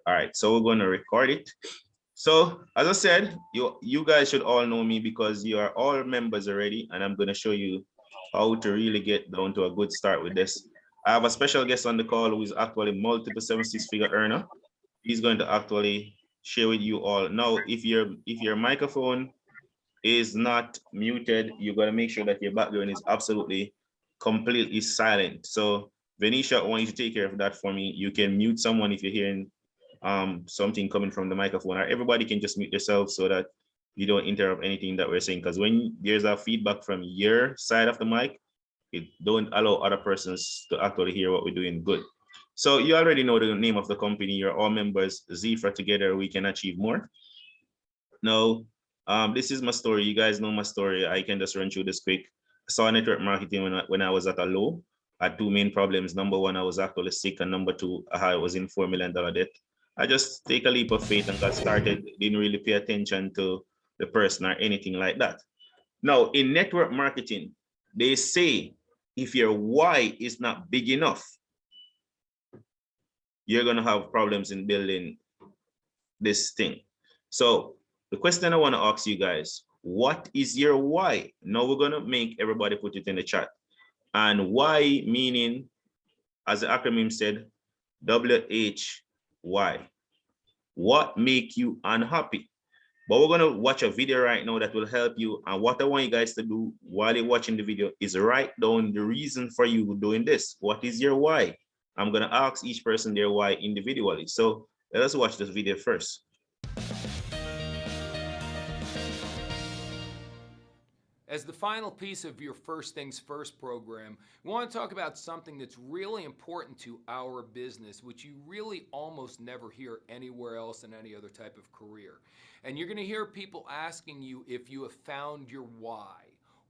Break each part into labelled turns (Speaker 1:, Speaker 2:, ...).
Speaker 1: All right, so we're going to record it. So as I said, you guys should all know me because you are all members already, and I'm going to show you how to really get down to a good start with this. I have a special guest on the call who is actually multiple 7-6-figure earner. He's going to actually share with you all. Now, if your microphone is not muted, you got to make sure that your background is absolutely completely silent. So Venetia, I want you to take care of that for me. You can mute someone if you're hearing something coming from the microphone, or everybody can just mute themselves so that you don't interrupt anything that we're saying. Because when there's a feedback from your side of the mic, it don't allow other persons to actually hear what we're doing good. So you already know the name of the company. You're all members. Xifra, together we can achieve more. Now, this is my story. You guys know my story. I can just run through this quick. I saw network marketing when I was at a low. I had two main problems. Number one, I was actually sick, and number two, I was in $4 million debt. I just take a leap of faith and got started. Didn't really pay attention to the person or anything like that. Now, in network marketing, they say if your why is not big enough, you're gonna have problems in building this thing. So the question I want to ask you guys, what is your why? Now we're gonna make everybody put it in the chat. And why meaning, as the acronym said, WHY. What make you unhappy? But we're gonna watch a video right now that will help you. And what I want you guys to do while you're watching the video is write down the reason for you doing this. What is your why? I'm gonna ask each person their why individually. So let us watch this video first.
Speaker 2: As the final piece of your First Things First program, we want to talk about something that's really important to our business, which you really almost never hear anywhere else in any other type of career. And you're going to hear people asking you if you have found your why.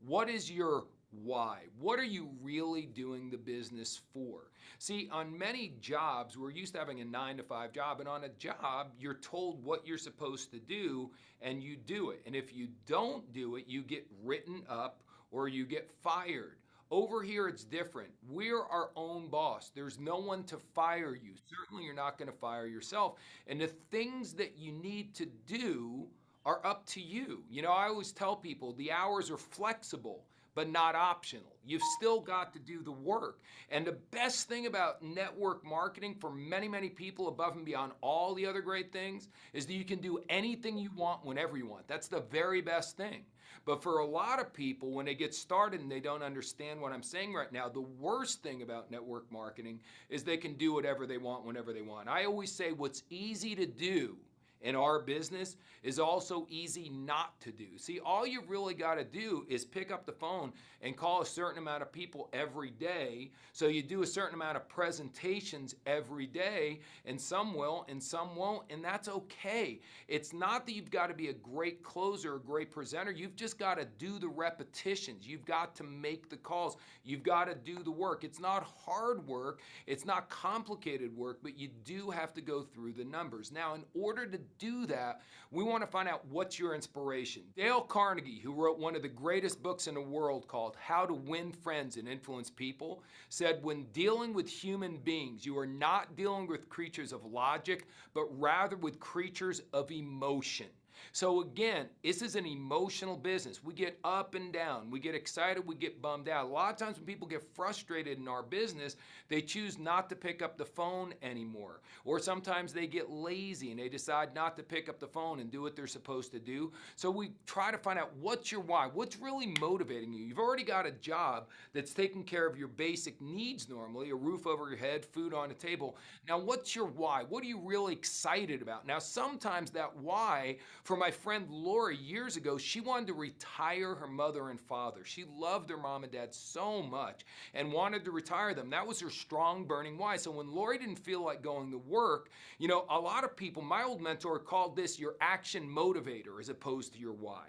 Speaker 2: What is your why? What are you really doing the business for? See, on many jobs, we're used to having a 9-to-5 job, and on a job, you're told what you're supposed to do, and you do it. And if you don't do it, you get written up or you get fired. Over here, it's different. We're our own boss. There's no one to fire you. Certainly, you're not going to fire yourself. And the things that you need to do are up to you. You know, I always tell people the hours are flexible, but not optional. You've still got to do the work. And the best thing about network marketing for many, many people above and beyond all the other great things is that you can do anything you want whenever you want. That's the very best thing. But for a lot of people, when they get started and they don't understand what I'm saying right now, the worst thing about network marketing is they can do whatever they want whenever they want. I always say what's easy to do in our business is also easy not to do. See, all you really got to do is pick up the phone and call a certain amount of people every day. So you do a certain amount of presentations every day, and some will and some won't, and that's okay. It's not that you've got to be a great closer, a great presenter. You've just got to do the repetitions. You've got to make the calls. You've got to do the work. It's not hard work. It's not complicated work, but you do have to go through the numbers. Now, in order to do that, we want to find out what's your inspiration. Dale Carnegie, who wrote one of the greatest books in the world called How to Win Friends and Influence People, said when dealing with human beings, you are not dealing with creatures of logic, but rather with creatures of emotion. So again, this is an emotional business. We get up and down. We get excited. We get bummed out. A lot of times when people get frustrated in our business, they choose not to pick up the phone anymore. Or sometimes they get lazy and they decide not to pick up the phone and do what they're supposed to do. So we try to find out what's your why. What's really motivating you? You've already got a job that's taking care of your basic needs normally, a roof over your head, food on the table. Now, what's your why? What are you really excited about? Now, sometimes that why, for my friend Lori years ago, she wanted to retire her mother and father. She loved her mom and dad so much and wanted to retire them. That was her strong burning why. So when Lori didn't feel like going to work, you know, a lot of people, my old mentor called this your action motivator as opposed to your why.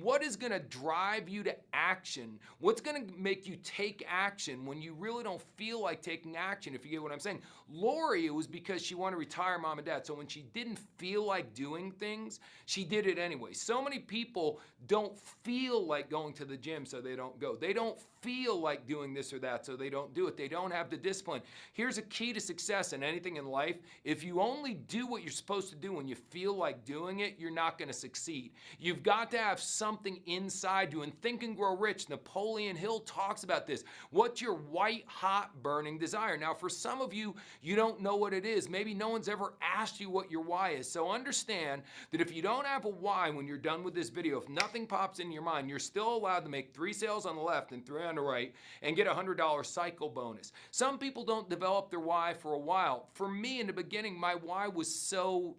Speaker 2: What is going to drive you to action? What's going to make you take action when you really don't feel like taking action, if you get what I'm saying? Lori, it was because she wanted to retire mom and dad. So when she didn't feel like doing things, she did it anyway. So many people don't feel like going to the gym, so they don't go. They don't feel like doing this or that, so they don't do it. They don't have the discipline. Here's a key to success in anything in life. If you only do what you're supposed to do when you feel like doing it, you're not going to succeed. You've got to have something inside you. And Think and Grow Rich, Napoleon Hill talks about this. What's your white hot burning desire? Now, for some of you, you don't know what it is. Maybe no one's ever asked you what your why is. So understand that if you don't have a why when you're done with this video, if nothing pops in your mind, you're still allowed to make 3 sales on the left and 3 on the right and get a $100 cycle bonus. Some people don't develop their why for a while. For me, in the beginning, my why was so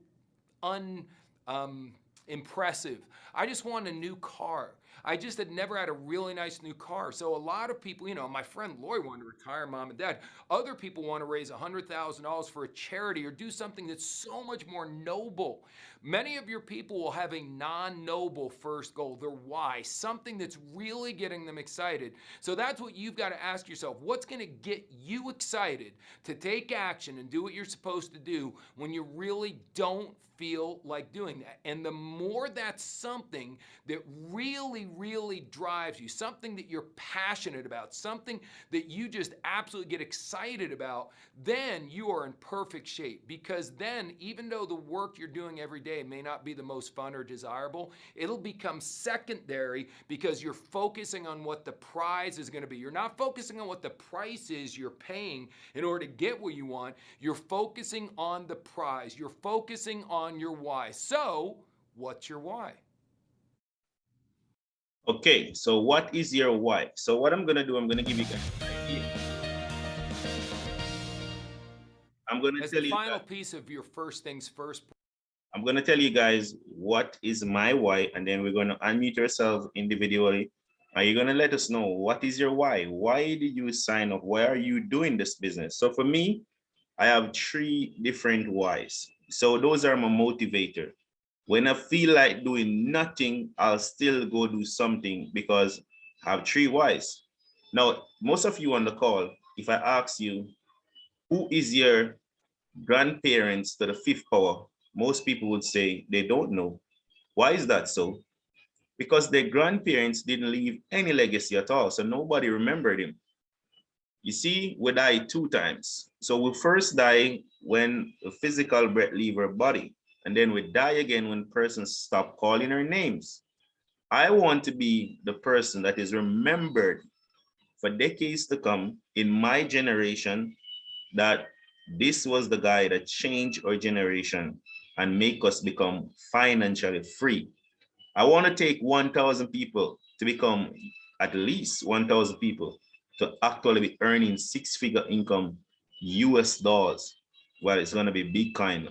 Speaker 2: impressive. I just wanted a new car. I just had never had a really nice new car. So a lot of people, you know, my friend Lori wanted to retire mom and dad. Other people want to raise $100,000 for a charity or do something that's so much more noble. Many of your people will have a non-noble first goal, their why, something that's really getting them excited. So that's what you've got to ask yourself. What's going to get you excited to take action and do what you're supposed to do when you really don't feel like doing that? And the more that's something that really drives you, something that you're passionate about, something that you just absolutely get excited about, then you are in perfect shape. Because then, even though the work you're doing every day may not be the most fun or desirable, it'll become secondary because you're focusing on what the prize is going to be. You're not focusing on what the price is you're paying in order to get what you want. You're focusing on the prize. You're focusing on your why. So, what's your why?
Speaker 1: Okay, so what is your why? So what I'm gonna do, I'm gonna give you guys an idea. I'm gonna
Speaker 2: As
Speaker 1: tell
Speaker 2: the
Speaker 1: you
Speaker 2: final
Speaker 1: guys,
Speaker 2: piece of your first things first.
Speaker 1: I'm gonna tell you guys what is my why, and then we're gonna unmute yourself individually. Are you gonna let us know what is your why? Why did you sign up? Why are you doing this business? So for me, I have 3 different whys. So those are my motivator. When I feel like doing nothing, I'll still go do something because I have 3 whys. Now, most of you on the call, if I ask you, who is your grandparents to the 5th power? Most people would say they don't know. Why is that so? Because their grandparents didn't leave any legacy at all, so nobody remembered him. You see, we die 2 times. So we first die when a physical breath leave our body, and then we die again when persons stop calling our names. I want to be the person that is remembered for decades to come in my generation, that this was the guy that changed our generation and make us become financially free. I want to take 1,000 people to become at least 1,000 people to actually be earning 6-figure income US dollars. Well, it's going to be Bitcoin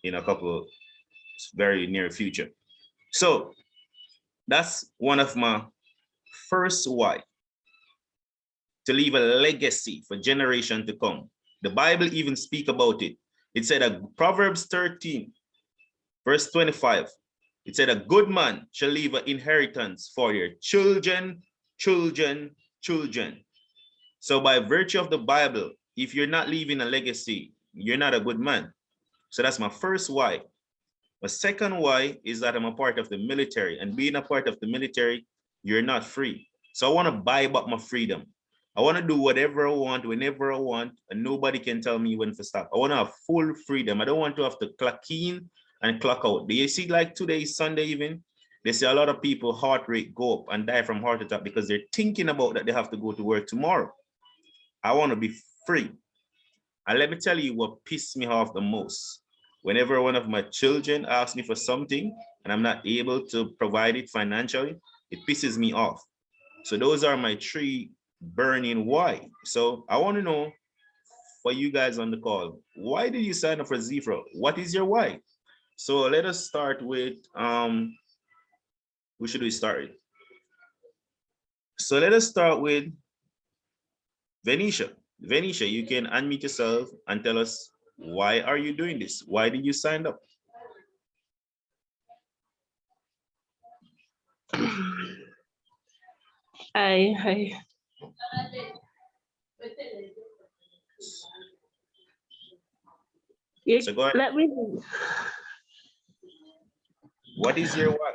Speaker 1: in a couple very near future. So that's one of my first why, to leave a legacy for generation to come. The Bible even speak about it. It said that Proverbs 13, verse 25, it said a good man shall leave an inheritance for your children, children, children. So by virtue of the Bible, if you're not leaving a legacy, you're not a good man. So that's my first why. My second why is that I'm a part of the military, and being a part of the military, you're not free. So I want to buy back my freedom. I want to do whatever I want, whenever I want, and nobody can tell me when to stop. I want to have full freedom. I don't want to have to clock in and clock out. Do you see, like today, Sunday even, they see a lot of people heart rate go up and die from heart attack because they're thinking about that they have to go to work tomorrow. I want to be free. And let me tell you what pissed me off the most. Whenever one of my children asks me for something and I'm not able to provide it financially, it pisses me off. So those are my 3 burning why. So I want to know, for you guys on the call, why did you sign up for Xifra? What is your why? So let us start with, who should we start with? So let us start with Venetia. Venetia, you can unmute yourself and tell us, why are you doing this? Why did you sign up?
Speaker 3: Hi.
Speaker 1: So go ahead.
Speaker 3: Let me.
Speaker 1: What is your why?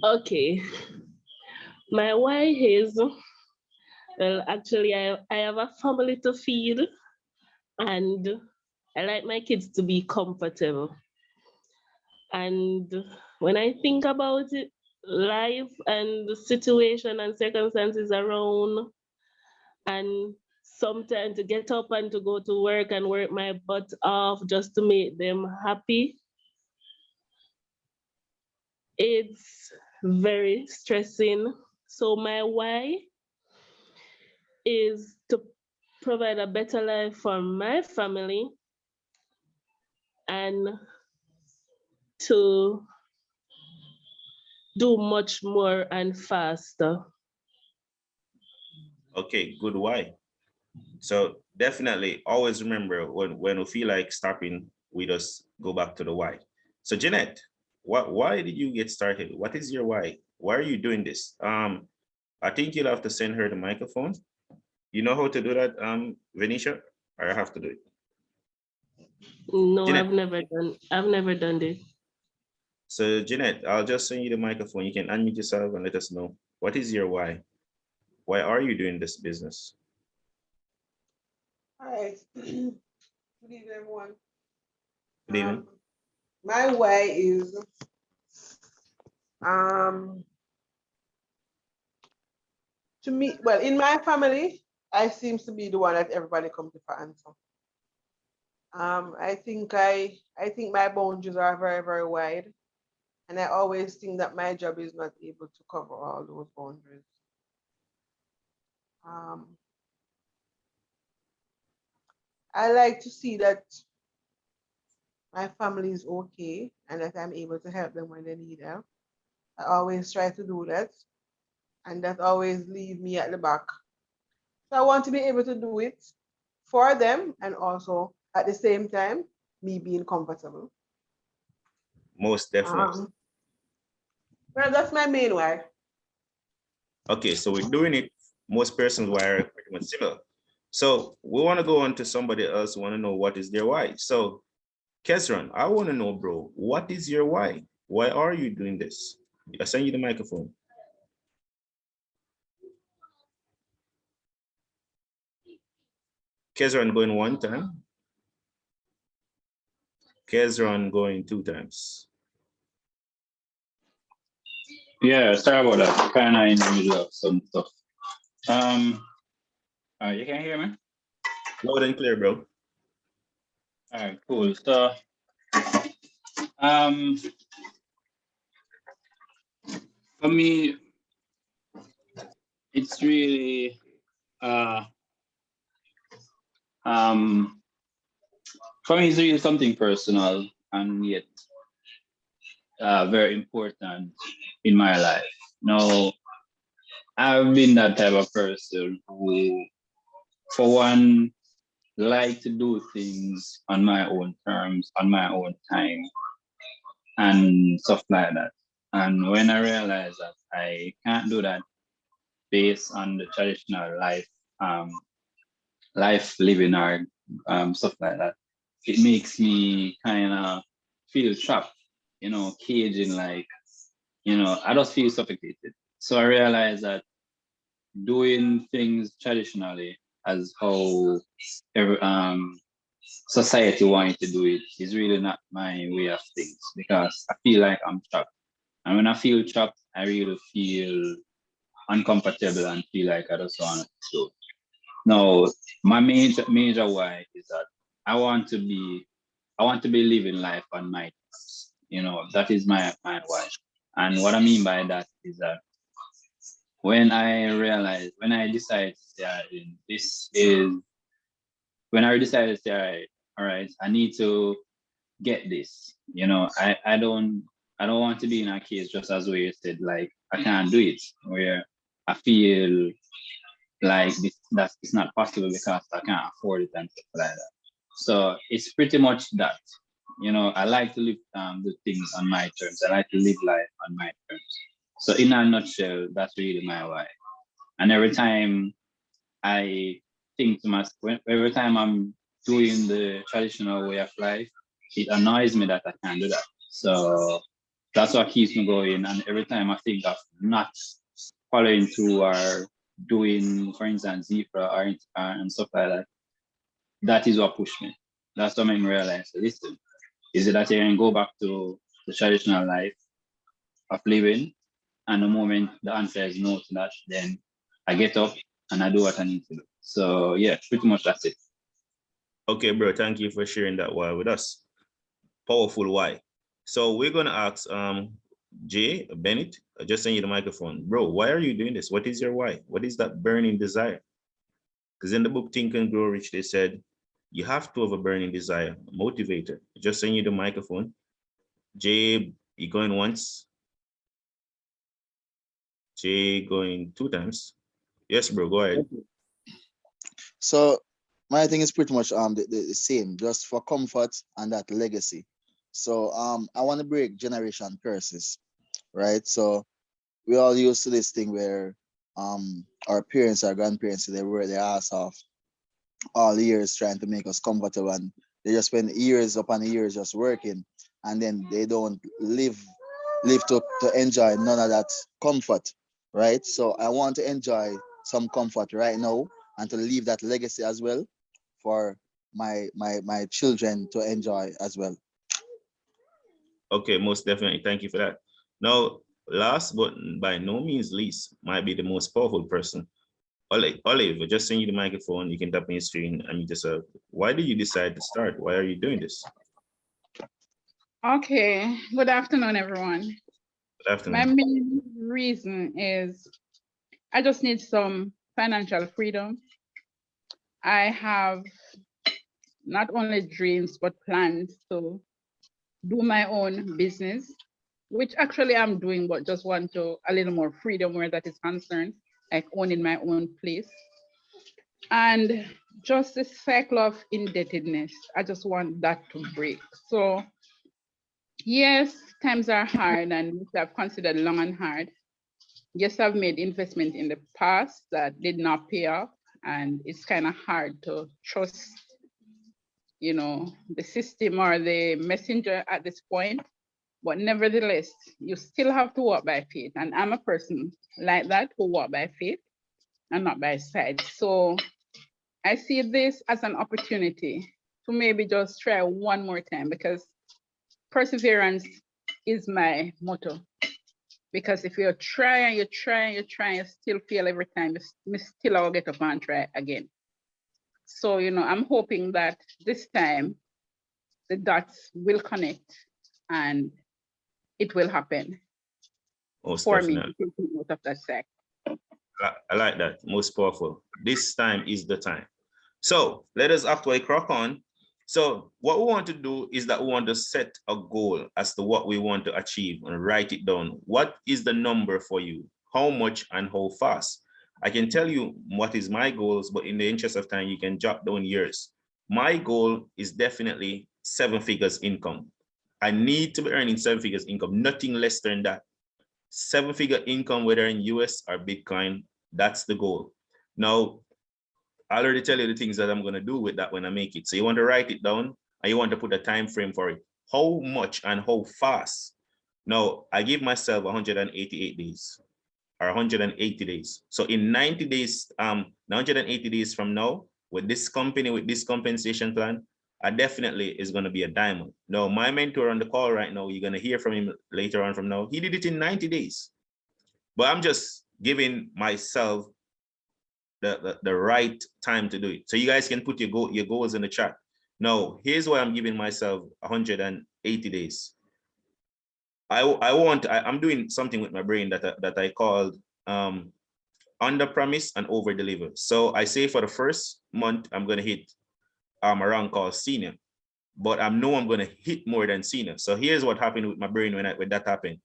Speaker 3: Okay. My why is Well, actually, I have a family to feed, and I like my kids to be comfortable. And when I think about it, life and the situation and circumstances around, and sometimes to get up and to go to work and work my butt off just to make them happy, it's very stressing. So my why is to provide a better life for my family and to do much more and faster.
Speaker 1: Okay, good why. So definitely always remember when we feel like stopping, we just go back to the why. So Jeanette, why did you get started? What is your why? Why are you doing this? I think you'll have to send her the microphone. You know how to do that, Venetia? Or I have to do it?
Speaker 3: No,
Speaker 1: Jeanette.
Speaker 3: I've never done this.
Speaker 1: So Jeanette, I'll just send you the microphone. You can unmute yourself and let us know. What is your why? Why are you doing this business?
Speaker 4: All right. Good evening, everyone.
Speaker 1: Good evening.
Speaker 4: My way is to me, well, in my family, I seems to be the one that everybody comes to for answer. I think my boundaries are very, very wide. And I always think that my job is not able to cover all those boundaries. I like to see that my family is okay and that I'm able to help them when they need help. I always try to do that, and that always leave me at the back. So I want to be able to do it for them and also at the same time, me being comfortable.
Speaker 1: Most definitely.
Speaker 4: Well, that's my main why.
Speaker 1: Okay, so we're doing it. Most persons why are pretty much similar. So we want to go on to somebody else who want to know what is their why. So Kesron, I want to know, bro, what is your why? Why are you doing this? I send you the microphone. Kesron going one time. Kesron going two times.
Speaker 5: Yeah, sorry about that. Kind of in the middle of some stuff. You can hear me?
Speaker 1: Loud and clear, bro.
Speaker 5: All right, cool. So, for me, it's really, for me, it's really something personal and yet very important in my life. Now, I've been that type of person who, for one, like to do things on my own terms, on my own time, and stuff like that. And when I realized that I can't do that based on the traditional life living or stuff like that, it makes me kind of feel trapped, caging, like, I just feel suffocated. So I realized that doing things traditionally as how society wants to do it is really not my way of things, because I feel like I'm trapped. And when I feel trapped, I really feel uncomfortable and feel like I just want to go. Now, my major why is that I want to be living life on my terms. That is my why. And what I mean by that is that when I decided to say, when I decided to say, all right, I need to get this. I don't want to be in a case just as where you said, like, I can't do it, where I feel like that it's not possible because I can't afford it and stuff like that. So it's pretty much that. I like to live the things on my terms. I like to live life on my terms. So in a nutshell, that's really my why. And every time I think to myself, every time I'm doing the traditional way of life, it annoys me that I can't do that. So that's what keeps me going. And every time I think of not following through or doing, for instance, Xifra and stuff like that. That is what pushed me. That's what made me realize, listen, is it that you can go back to the traditional life of living? And the moment the answer is no to that, then I get up and I do what I need to do. So yeah, pretty much that's it.
Speaker 1: Okay, bro, thank you for sharing that why with us. Powerful why. So we're gonna ask Jay Bennett, I just send you the microphone. Bro, why are you doing this? What is your why? What is that burning desire? Because in the book Think and Grow Rich, they said you have to have a burning desire, a motivator. Just send you the microphone. Jay, you going once? Jay going 2 times. Yes, bro, go ahead.
Speaker 6: So my thing is pretty much the same, just for comfort and that legacy. So I want to break generation curses, right? So we all used to this thing where our parents, our grandparents, they were their ass off all years trying to make us comfortable, and they just spend years upon years just working, and then they don't live to enjoy none of that comfort, right? So I want to enjoy some comfort right now and to leave that legacy as well for my children to enjoy as well.
Speaker 1: Okay, most definitely. Thank you for that. Now, last but by no means least, might be the most powerful person. Olive, I just send you the microphone. You can tap on your screen and you just why did you decide to start? Why are you doing this?
Speaker 7: Okay, good afternoon, everyone.
Speaker 1: Good afternoon.
Speaker 7: My main reason is I just need some financial freedom. I have not only dreams, but plans to do my own business, which actually I'm doing, but just want to a little more freedom where that is concerned, like owning my own place. And just the cycle of indebtedness, I just want that to break. So yes, times are hard and I've considered long and hard. Yes, I've made investment in the past that did not pay off, and it's kind of hard to trust, you know, the system or the messenger at this point. But nevertheless, you still have to walk by faith. And I'm a person like that who walk by faith and not by sight. So I see this as an opportunity to maybe just try one more time, because perseverance is my motto. Because if you try and you try and you try and you still fail every time, you still will get up and try again. So, you know, I'm hoping that this time the dots will connect and it will happen
Speaker 1: Most
Speaker 7: for
Speaker 1: definitely.
Speaker 7: me to take me out of that sack.
Speaker 1: I like that. Most powerful. This time is the time. So let us actually crack on. So what we want to do is that we want to set a goal as to what we want to achieve and write it down. What is the number for you? How much and how fast? I can tell you what is my goals, but in the interest of time, you can jot down yours. My goal is definitely 7 figures income. I need to be earning 7 figures income, nothing less than that. 7 figure income, whether in US or Bitcoin, that's the goal. Now, I already tell you the things that I'm going to do with that when I make it. So you want to write it down and you want to put a time frame for it. How much and how fast? Now, I give myself 188 days or 180 days. So in 90 days, 180 days from now, with this company, with this compensation plan, I definitely is going to be a diamond. Now, my mentor on the call right now, you're going to hear from him later on from now. He did it in 90 days. But I'm just giving myself the right time to do it. So you guys can put your goals in the chat. Now, here's why I'm giving myself 180 days. I'm doing something with my brain that I called under promise and over deliver. So I say for the first month, I'm going to hit a rank called senior, but I know I'm going to hit more than senior. So here's what happened with my brain when that happened.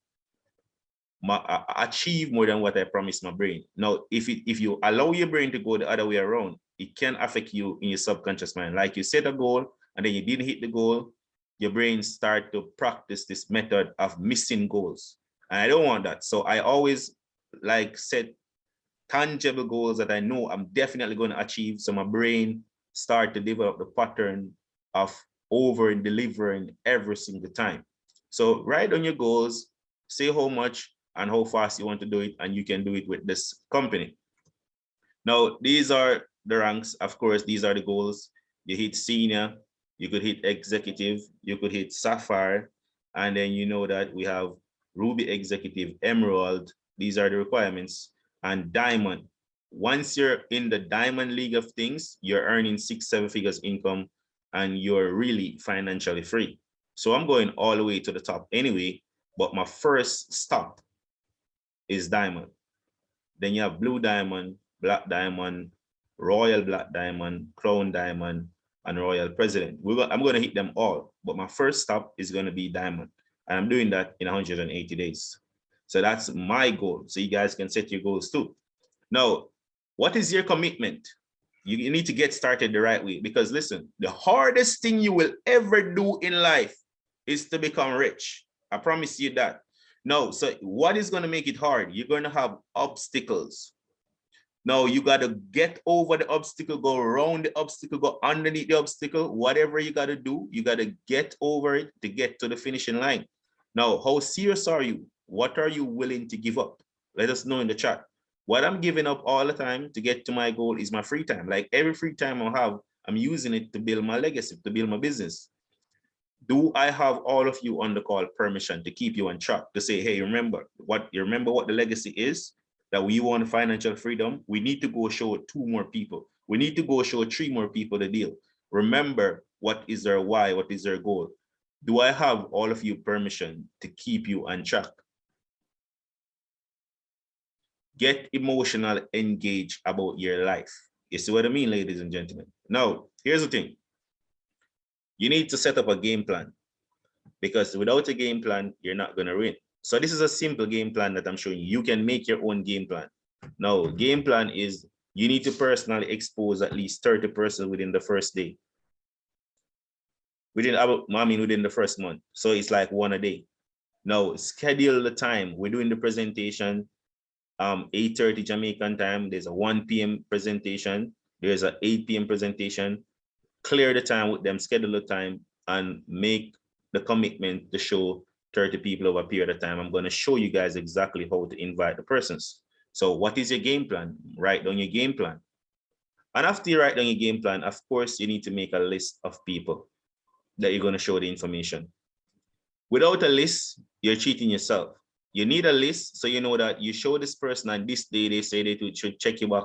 Speaker 1: I achieve more than what I promised my brain. Now, if you allow your brain to go the other way around, it can affect you in your subconscious mind. Like you set a goal and then you didn't hit the goal, your brain start to practice this method of missing goals. And I don't want that. So I always like set tangible goals that I know I'm definitely going to achieve. So my brain start to develop the pattern of over and delivering every single time. So write down your goals, say how much and how fast you want to do it, and you can do it with this company. Now, these are the ranks. Of course, these are the goals. You hit senior, you could hit executive, you could hit sapphire, and then you know that we have Ruby executive, emerald. These are the requirements, and diamond. Once you're in the diamond league of things, you're earning 6-7 figures income and you're really financially free. So I'm going all the way to the top anyway, but my first stop is diamond. Then you have blue diamond, black diamond, royal black diamond, crown diamond, and royal president. I'm going to hit them all, but my first stop is going to be diamond. And I'm doing that in 180 days. So that's my goal. So you guys can set your goals too. Now, what is your commitment? You need to get started the right way, because listen, the hardest thing you will ever do in life is to become rich. I promise you that. No, so what is going to make it hard? You're going to have obstacles. No, you got to get over the obstacle, go around the obstacle, go underneath the obstacle. Whatever you got to do, you got to get over it to get to the finishing line. Now, how serious are you? What are you willing to give up? Let us know in the chat. What I'm giving up all the time to get to my goal is my free time. Like every free time I have, I'm using it to build my legacy, to build my business. Do I have all of you on the call permission to keep you on track, to say, hey, remember what the legacy is, that we want financial freedom? We need to go show 2 more people. We need to go show 3 more people the deal. Remember, what is their why? What is their goal? Do I have all of you permission to keep you on track? Get emotional, engaged about your life. You see what I mean, ladies and gentlemen? Now, here's the thing. You need to set up a game plan, because without a game plan, you're not going to win. So this is a simple game plan that I'm showing you. You can make your own game plan. Now, game plan is you need to personally expose at least 30 persons within the first day. Within the first month. So it's like 1 a day. Now, schedule the time. We're doing the presentation 8:30 Jamaican time. There's a 1 p.m. presentation. There's a 8 p.m. presentation. Clear the time with them, schedule the time, and make the commitment to show 30 people over a period of time. I'm going to show you guys exactly how to invite the persons. So what is your game plan? Write down your game plan. And after you write down your game plan, of course, you need to make a list of people that you're going to show the information. Without a list, you're cheating yourself. You need a list so you know that you show this person on this day, they say they should check you back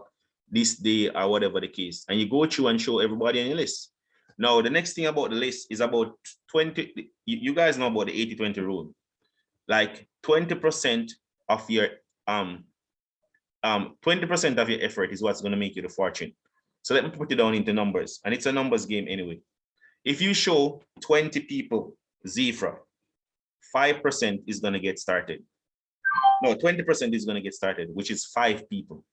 Speaker 1: this day or whatever the case. And you go through and show everybody on your list. Now, the next thing about the list is about 20, you guys know about the 80-20 rule. Like 20% of your 20% of your effort is what's going to make you the fortune. So let me put it down into numbers, and it's a numbers game anyway. If you show 20 people Xifra, 5% is going to get started. No, 20% is going to get started, which is 5 people.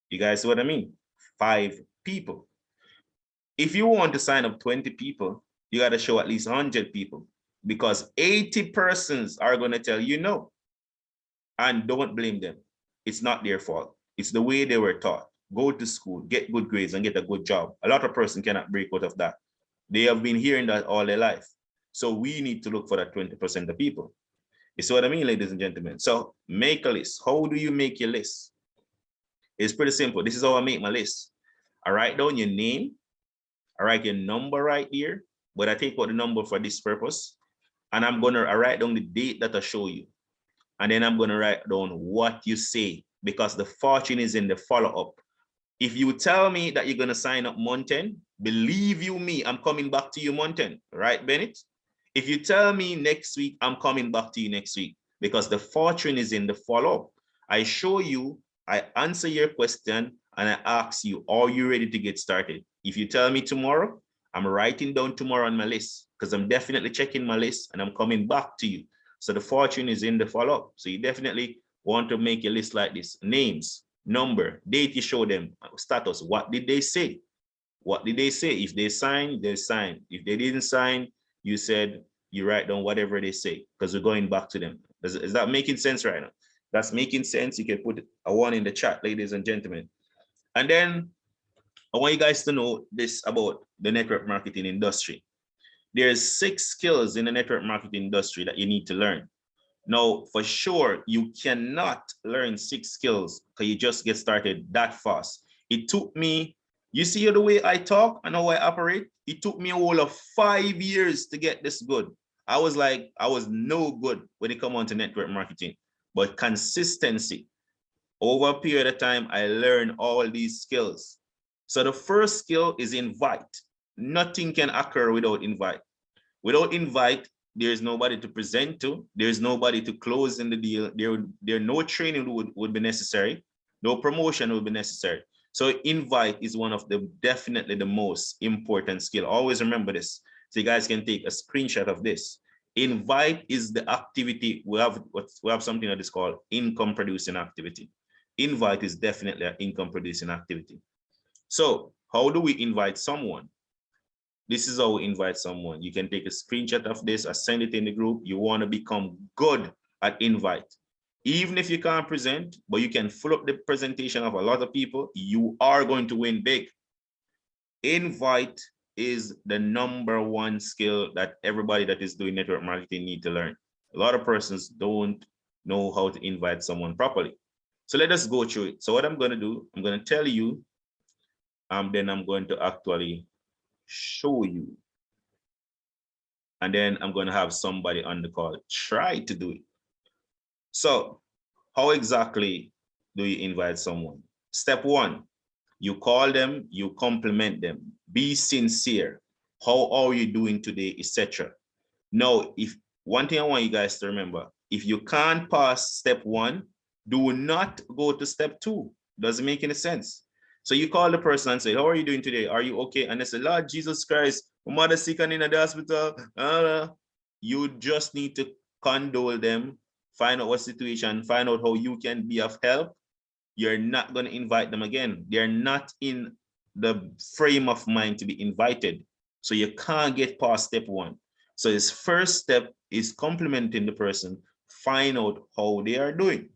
Speaker 1: You guys see what I mean? 5 people. If you want to sign up 20 people, you got to show at least 100 people, because 80 persons are going to tell you no. And don't blame them. It's not their fault. It's the way they were taught. Go to school, get good grades, and get a good job. A lot of person cannot break out of that. They have been hearing that all their life. So we need to look for that 20% of people. You see what I mean, ladies and gentlemen? So make a list. How do you make your list? It's pretty simple. This is how I make my list. I write down your name. I write your number right here, but I take out the number for this purpose. And I write down the date that I show you. And then I'm gonna write down what you say, because the fortune is in the follow-up. If you tell me that you're gonna sign up month 10, believe you me, I'm coming back to you month 10, right, Bennett? If you tell me next week, I'm coming back to you next week, because the fortune is in the follow-up. I show you, I answer your question, and I ask you, are you ready to get started? If you tell me tomorrow, I'm writing down tomorrow on my list, because I'm definitely checking my list and I'm coming back to you. So the fortune is in the follow-up. So you definitely want to make a list like this. Names, number, date you show them, status. What did they say? What did they say? If they signed, they signed. If they didn't sign, you said you write down whatever they say, because we're going back to them. Is that making sense right now? That's making sense. You can put a 1 in the chat, ladies and gentlemen. And then I want you guys to know this about the network marketing industry. There's 6 skills in the network marketing industry that you need to learn. Now, for sure, you cannot learn 6 skills because you just get started that fast. It took me, you see the way I talk and how I operate? It took me a whole of 5 years to get this good. I was no good when it come on to network marketing, but consistency. Over a period of time, I learned all these skills. So the first skill is invite. Nothing can occur without invite. Without invite, there's nobody to present to. There's nobody to close in the deal. There no training would be necessary. No promotion would be necessary. So invite is one of the definitely the most important skill. Always remember this. So you guys can take a screenshot of this. Invite is the activity. We have something that is called income producing activity. Invite is definitely an income producing activity. So how do we invite someone? This is how we invite someone. You can take a screenshot of this or send it in the group. You want to become good at invite. Even if you can't present, but you can fill up the presentation of a lot of people, you are going to win big. Invite is the #1 skill that everybody that is doing network marketing need to learn. A lot of persons don't know how to invite someone properly. So let us go through it. So what I'm going to do, I'm going to tell you, then I'm going to actually show you. And then I'm going to have somebody on the call try to do it. So how exactly do you invite someone? Step 1, you call them, you compliment them, be sincere. How are you doing today, etc. Now, if one thing I want you guys to remember, if you can't pass step 1, do not go to step 2. Doesn't make any sense. So you call the person and say, how are you doing today? Are you okay? And they say, Lord Jesus Christ, my mother's sick and in the hospital. You just need to condole them, find out what situation, find out how you can be of help. You're not going to invite them again. They're not in the frame of mind to be invited. So you can't get past step 1. So his first step is complimenting the person, find out how they are doing.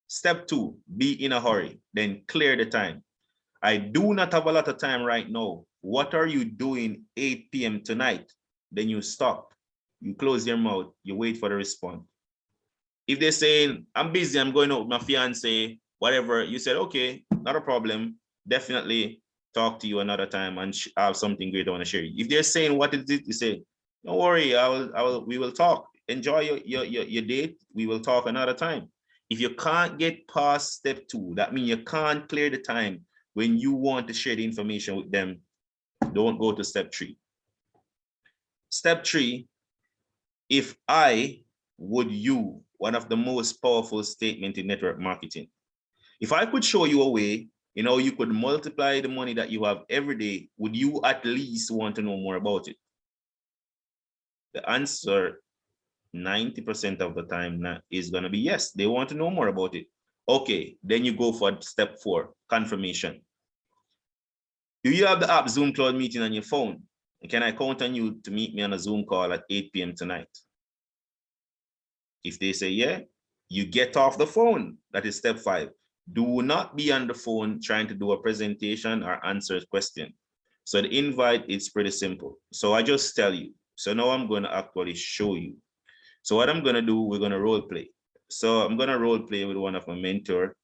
Speaker 1: Step 2, be in a hurry, then clear the time. I do not have a lot of time right now. What are you doing 8 p.m. tonight? Then you stop, you close your mouth, you wait for the response. If they're saying, I'm busy, I'm going out with my fiance, whatever, you said, okay, not a problem. Definitely talk to you another time and I have something great I want to share. If they're saying, what is it? You say, don't worry, we will talk. Enjoy your date. We will talk another time. If you can't get past step 2, that means you can't clear the time when you want to share the information with them, don't go to step 3. Step 3, if I would you, one of the most powerful statements in network marketing. If I could show you a way, you could multiply the money that you have every day, would you at least want to know more about it? The answer 90% of the time is going to be yes, they want to know more about it. Okay, then you go for step 4, confirmation. Do you have the app Zoom Cloud Meeting on your phone? And can I count on you to meet me on a Zoom call at 8 p.m. tonight? If they say yeah, you get off the phone. That is step 5. Do not be on the phone trying to do a presentation or answer a question. So the invite is pretty simple. So I just tell you. So now I'm going to actually show you. So what I'm going to do, we're going to role play. So I'm going to role play with one of my mentors.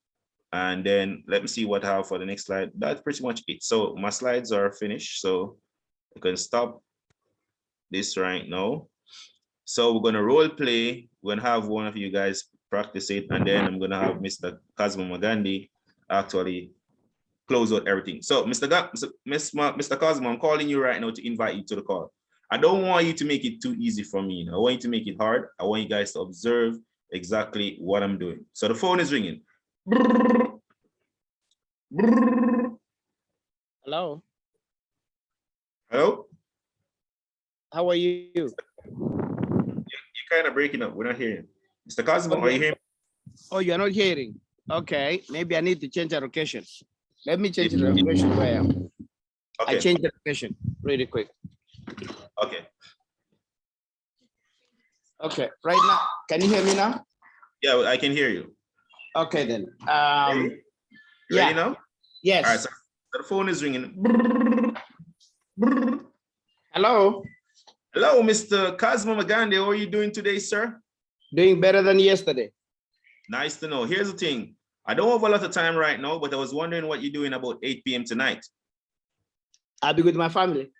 Speaker 1: And then let me see what I have for the next slide. That's pretty much it. So my slides are finished. So I can stop this right now. So we're going to role play. We're going to have one of you guys practice it. And then I'm going to have Mr. COSMAS actually close out everything. So Mr. COSMAS, I'm calling you right now to invite you to the call. I don't want you to make it too easy for me. I want you to make it hard. I want you guys to observe exactly what I'm doing. So the phone is ringing.
Speaker 8: Hello.
Speaker 1: Hello?
Speaker 8: How are you?
Speaker 1: You're kind of breaking up. We're not hearing. Mr. COSMAS, are you hearing?
Speaker 8: Oh, you're not hearing. Okay, maybe I need to change the location. Let me change the location where I am.
Speaker 1: Okay.
Speaker 8: I change the location really quick.
Speaker 1: Okay.
Speaker 8: Okay, right now, can you hear me now?
Speaker 1: Yeah, I can hear you.
Speaker 8: Okay then.
Speaker 1: Ready
Speaker 8: Yeah.
Speaker 1: now?
Speaker 8: Yes.
Speaker 1: All right, so the phone is ringing.
Speaker 8: Hello.
Speaker 1: Hello, Mr. COSMAS, how are you doing today, sir?
Speaker 8: Doing better than yesterday.
Speaker 1: Nice to know. Here's the thing. I don't have a lot of time right now, but I was wondering what you're doing about 8 p.m. tonight.
Speaker 8: I'll be with my family.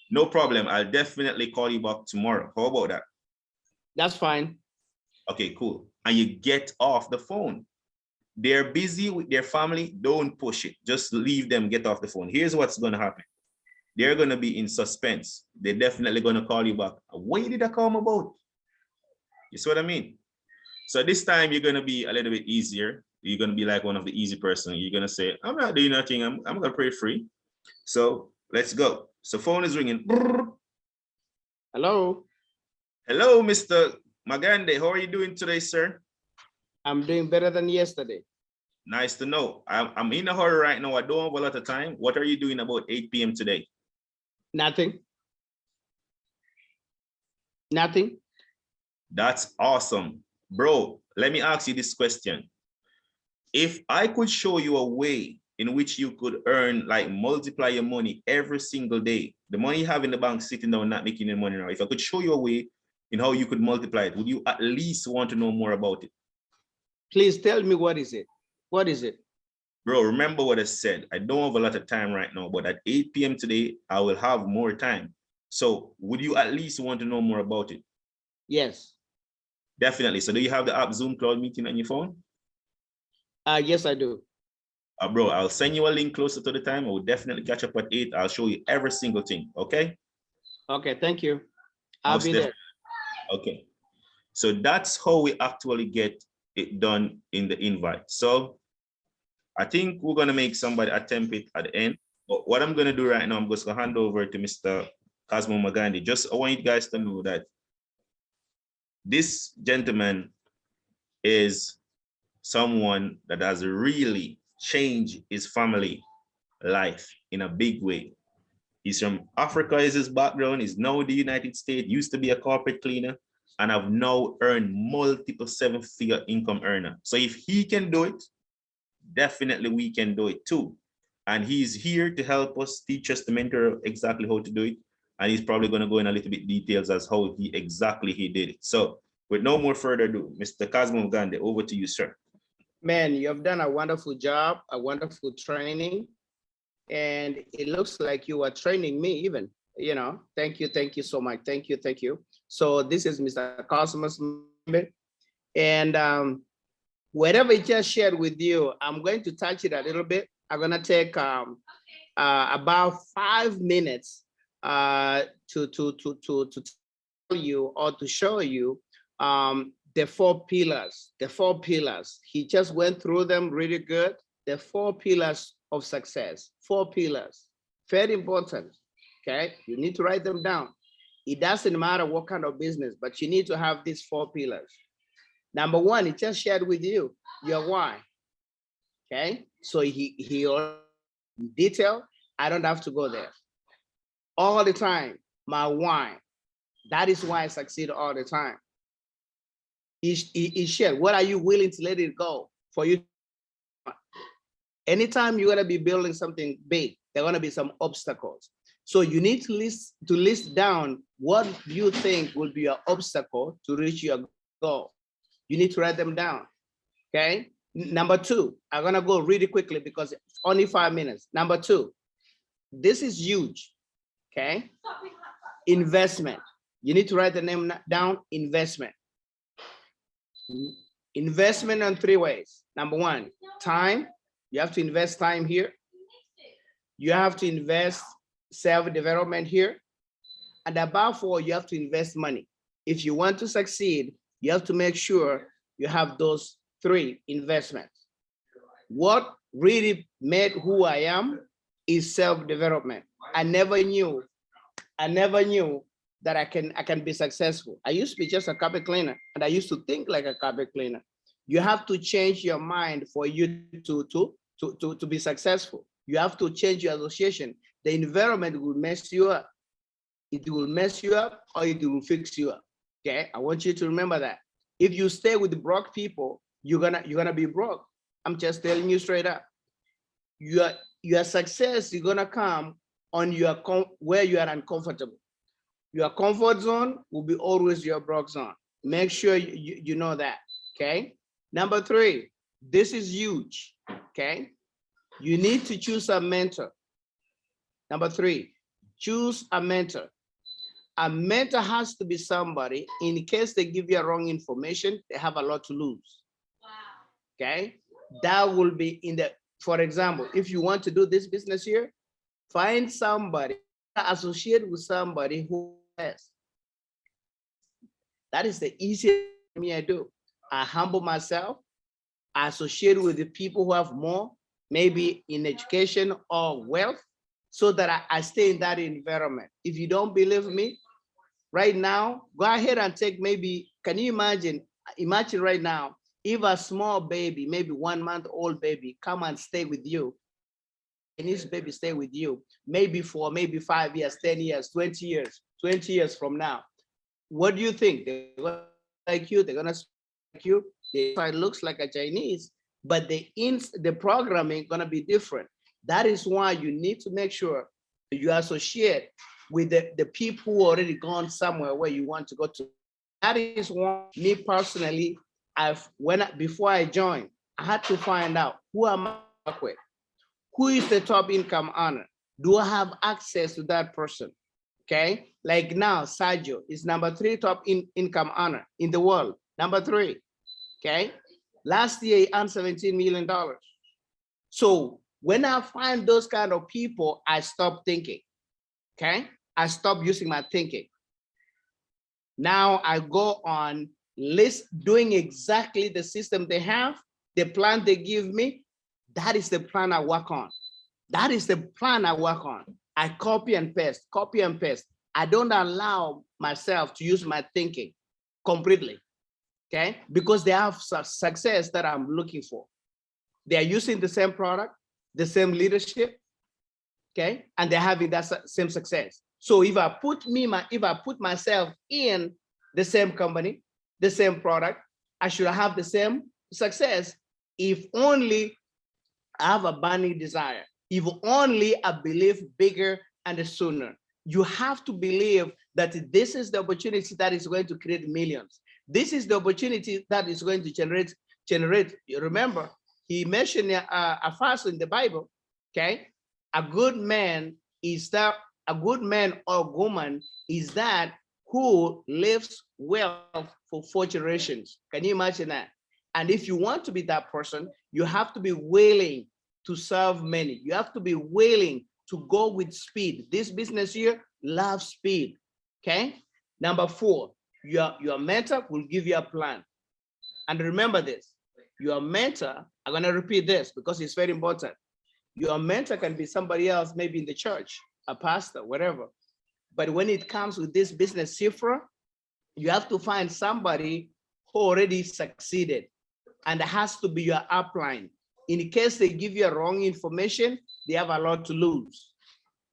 Speaker 1: No problem. I'll definitely call you back tomorrow. How about that?
Speaker 8: That's fine.
Speaker 1: Okay, cool. And you get off the phone. They're busy with their family. Don't push it. Just leave them, get off the phone. Here's what's going to happen. They're going to be in suspense. They're definitely going to call you back. What did I come about? You see what I mean? So this time you're going to be a little bit easier. You're going to be like one of the easy person. You're going to say, I'm not doing nothing. I'm going to pray free. So let's go. So phone is ringing.
Speaker 8: Hello.
Speaker 1: Hello, Mr. Magende. How are you doing today, sir?
Speaker 8: I'm doing better than yesterday.
Speaker 1: Nice to know. I'm in a hurry right now. I don't have a lot of time. What are you doing about 8 p.m. today?
Speaker 8: Nothing. Nothing.
Speaker 1: That's awesome. Bro, let me ask you this question. If I could show you a way in which you could earn, like multiply your money every single day, the money you have in the bank sitting down, not making any money now, if I could show you a way in how you could multiply it, would you at least want to know more about it?
Speaker 8: Please tell me, what is it? What is it?
Speaker 1: Bro, remember what I said. I don't have a lot of time right now, but at 8 p.m. today, I will have more time. So would you at least want to know more about it?
Speaker 8: Yes.
Speaker 1: Definitely. So do you have the app Zoom Cloud Meeting on your phone?
Speaker 8: Yes, I do.
Speaker 1: Bro, I'll send you a link closer to the time. I will definitely catch up at 8. I'll show you every single thing. Okay?
Speaker 8: Okay, thank you. I'll be there.
Speaker 1: Okay. So that's how we actually get it done in the invite. So I think we're going to make somebody attempt it at the end. But what I'm going to do right now, I'm just going to hand over to Mr. Cosmo Magandi. Just I want you guys to know that this gentleman is someone that has really changed his family life in a big way. He's from Africa is his background. He's now in the United States, used to be a carpet cleaner, and have now earned multiple 7-figure income earner. So if he can do it, definitely we can do it too. And he's here to help us, teach us, to mentor exactly how to do it. And he's probably going to go in a little bit details as how he did it. So with no more further ado, Mr. Cosmo Gandhi, over to you, sir.
Speaker 8: Man, you have done a wonderful job, a wonderful training. And it looks like you are training me even, you know. Thank you so much. Thank you. So this is Mr. COSMAS. And whatever I just shared with you, I'm going to touch it a little bit. I'm gonna take about 5 minutes to tell you or to show you the 4 pillars. The 4 pillars. He just went through them really good. The 4 pillars of success. 4 pillars. Very important. Okay, you need to write them down. It doesn't matter what kind of business, but you need to have these 4 pillars. Number 1, he just shared with you your why. Okay, so he in detail. I don't have to go there. All the time, my why. That is why I succeed all the time. He shared, what are you willing to let it go for you? Anytime you're gonna be building something big, there are gonna be some obstacles. So you need to list down what you think will be your obstacle to reach your goal. You need to write them down. Okay. Number 2, I'm gonna go really quickly because only 5 minutes. Number 2, this is huge. Okay. Investment. You need to write the name down. Investment. Investment in 3 ways. Number 1, time. You have to invest time here. You have to invest self-development here. And above all, you have to invest money. If you want to succeed, you have to make sure you have those 3 investments. What really made who I am is self-development. I never knew that I can be successful. I used to be just a carpet cleaner, and I used to think like a carpet cleaner. You have to change your mind for you to be successful. You have to change your association. The environment will mess you up. It will mess you up or it will fix you up. Okay, I want you to remember that. If you stay with broke people, you're gonna be broke. I'm just telling you straight up. Your success is gonna come on where you are uncomfortable. Your comfort zone will be always your broke zone. Make sure you know that, okay? Number 3, this is huge, okay? You need to choose a mentor. Number 3, choose a mentor. A mentor has to be somebody, in case they give you wrong information, they have a lot to lose. Okay, that will be in the, for example, if you want to do this business here, find somebody, associate with somebody who has. That is the easiest thing I do. I humble myself, I associate with the people who have more, maybe in education or wealth, so that I stay in that environment. If you don't believe me, right now, go ahead and take maybe, can you imagine right now, if a small baby, maybe 1 month old baby, come and stay with you, and this baby stay with you, maybe for 5 years, 10 years, 20 years from now, what do you think? They're gonna like you, they're gonna like you. It looks like a Chinese, but the programming gonna be different. That is why you need to make sure you associate with the people who already gone somewhere where you want to go to. That is why me personally, before I joined, I had to find out who am I work with, who is the top income earner. Do I have access to that person? Okay, like now, Sergio is number 3 top income earner in the world, number 3. Okay, last year he earned $17 million. So when I find those kind of people, I stop thinking. Okay, I stop using my thinking. Now I go on doing exactly the system they have, the plan they give me. That is the plan I work on. That is the plan I work on. I copy and paste, copy and paste. I don't allow myself to use my thinking completely, okay? Because they have success that I'm looking for. They are using the same product, the same leadership, okay? And they're having that same success. So if I put myself in the same company, the same product, I should have the same success. If only I have a burning desire, if only I believe bigger and sooner. You have to believe that this is the opportunity that is going to create millions. This is the opportunity that is going to generate. Remember, he mentioned a verse in the Bible, okay? A good man or woman is that who lives wealth for 4 generations. Can you imagine that? And if you want to be that person, you have to be willing to serve many. You have to be willing to go with speed. This business here loves speed, okay? Number 4, your mentor will give you a plan. And remember this, your mentor, I'm gonna repeat this because it's very important. Your mentor can be somebody else, maybe in the church, a pastor, whatever. But when it comes with this business Xifra, you have to find somebody who already succeeded, and it has to be your upline. In case they give you wrong information, they have a lot to lose,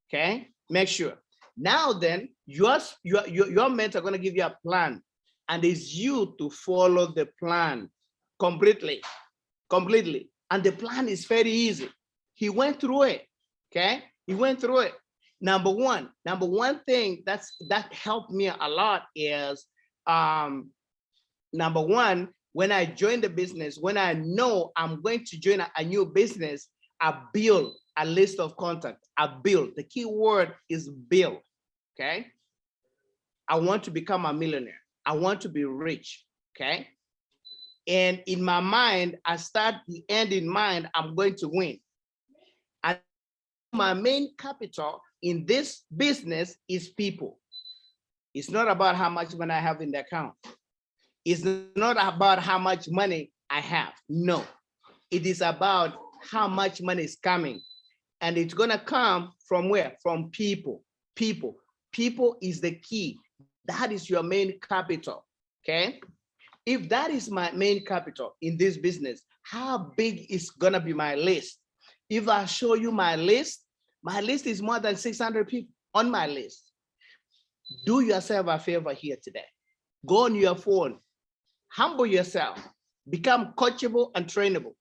Speaker 8: okay? Make sure. Now then, your mentor gonna give you a plan, and it's you to follow the plan completely. And the plan is very easy. He went through it, okay? He went through it. Number one thing that helped me a lot is, number one, when I join the business, when I know I'm going to join a new business, I build a list of contacts. I build. The key word is build, okay? I want to become a millionaire. I want to be rich, okay? And in my mind, I start the end in mind, I'm going to win. And my main capital in this business is people. It's not about how much money I have in the account. It's not about how much money I have. No, it is about how much money is coming. And it's gonna come from where? From people. People is the key. That is your main capital, okay? If that is my main capital in this business, how big is gonna be my list? If I show you my list is more than 600 people on my list. Do yourself a favor here today. Go on your phone, humble yourself, become coachable and trainable,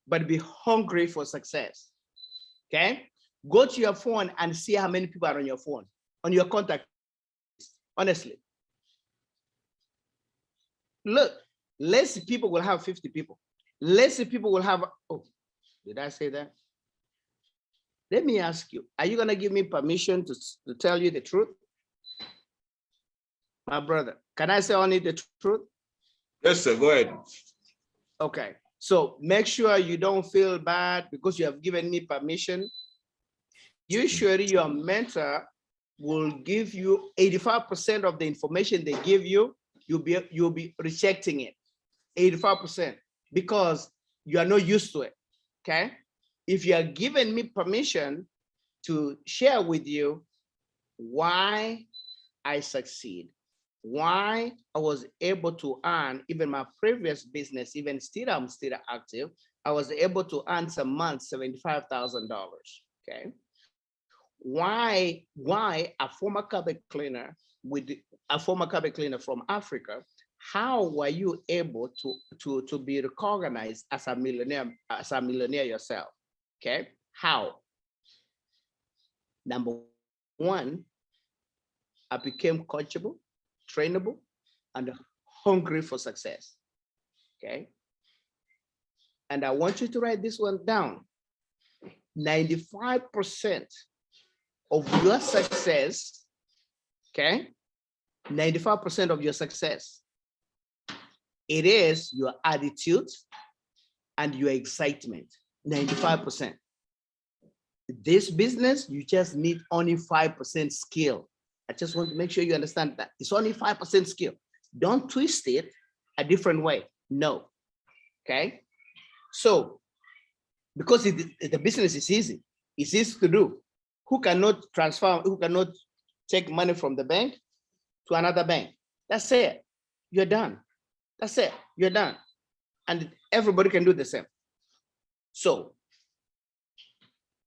Speaker 8: but be hungry for success, okay? Go to your phone and see how many people are on your phone, on your contact, honestly. Look, less people will have 50 people. Less people will have, oh, did I say that? Let me ask you, are you gonna give me permission to tell you the truth? My brother, can I say only the truth?
Speaker 1: Yes, sir, go ahead.
Speaker 8: Okay, so make sure you don't feel bad because you have given me permission. Usually your mentor will give you 85% of the information they give you, you'll be rejecting it, 85%, because you are not used to it, okay? If you are giving me permission to share with you why I succeed, why I was able to earn, even my previous business, even still I'm still active, I was able to earn some months $75,000, okay? Why a former carpet cleaner from Africa, how were you able to be recognized as a millionaire yourself? Okay, how? Number one, I became coachable, trainable, and hungry for success. Okay, and I want you to write this one down. 95% of your success, okay? 95% of your success, it is your attitude and your excitement, 95%. This business, you just need only 5% skill. I just want to make sure you understand that. It's only 5% skill. Don't twist it a different way, no, okay? So, because the business is easy, it's easy to do. Who cannot transfer, who cannot take money from the bank to another bank? That's it, you're done. That's it, you're done. And everybody can do the same. So,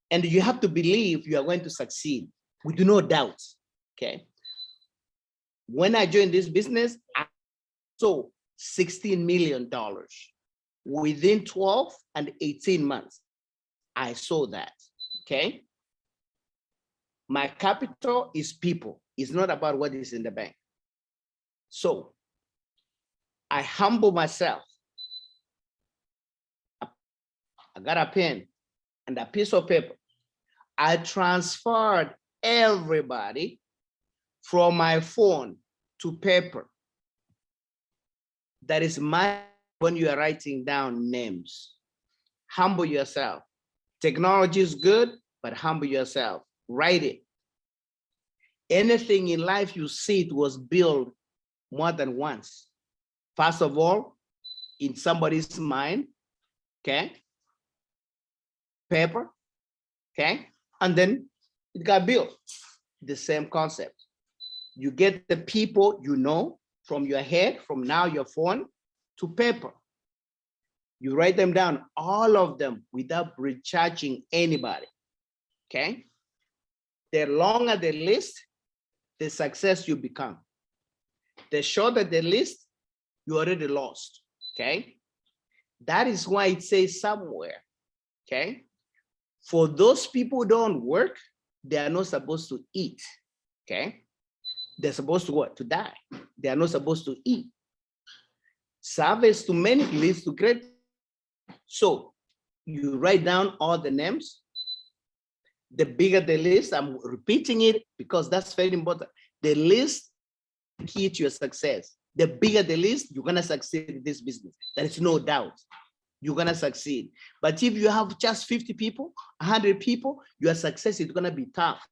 Speaker 8: and you have to believe you are going to succeed with no doubt, okay? When I joined this business, I sold $16 million. Within 12 and 18 months, I saw that, okay? My capital is people. It's not about what is in the bank. So I humble myself. I got a pen and a piece of paper. I transferred everybody from my phone to paper. That is my, when you are writing down names. Humble yourself. Technology is good, but humble yourself. Write it. Anything in life you see, it was built more than once. First of all, in somebody's mind, okay? Paper, okay? And then it got built. The same concept. You get the people you know from your head, from now your phone, to paper. You write them down, all of them, without recharging anybody, okay? The longer the list, the success you become. The shorter the list, you already lost, okay? That is why it says somewhere, okay? For those people who don't work, they are not supposed to eat, okay? They're supposed to what? To die. They are not supposed to eat. Service to many leads to great. So you write down all the names. The bigger the list, I'm repeating it because that's very important. The list is key to your success. The bigger the list, you're gonna succeed in this business. There is no doubt. You're gonna succeed. But if you have just 50 people, 100 people, your success is gonna be tough.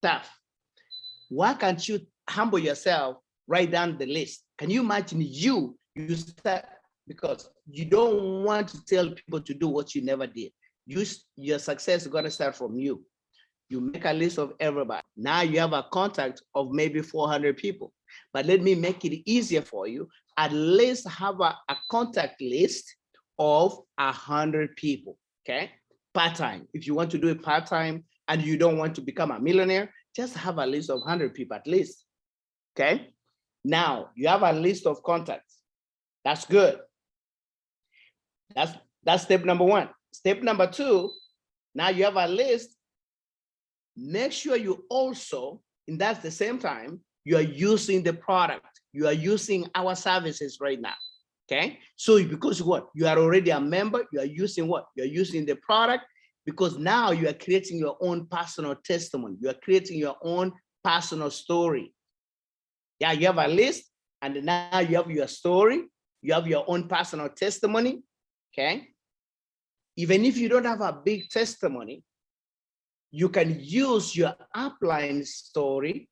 Speaker 8: Tough. Why can't you humble yourself, write down the list? Can you imagine you start, because you don't want to tell people to do what you never did. Your success is gonna start from you. You make a list of everybody. Now you have a contact of maybe 400 people. But let me make it easier for you. At least have a contact list of 100 people, okay? Part-time. If you want to do it part-time and you don't want to become a millionaire, just have a list of 100 people at least, okay? Now you have a list of contacts. That's good. That's step number one. Step number two, now you have a list. Make sure you also, and that's the same time, you are using the product. you are using our services right now. Okay, so because what, you are already a member, you are using what, you are using the product, because now you are creating your own personal testimony, you are creating your own personal story. Yeah, you have a list, and now you have your story, you have your own personal testimony. Okay, even if you don't have a big testimony, you can use your upline story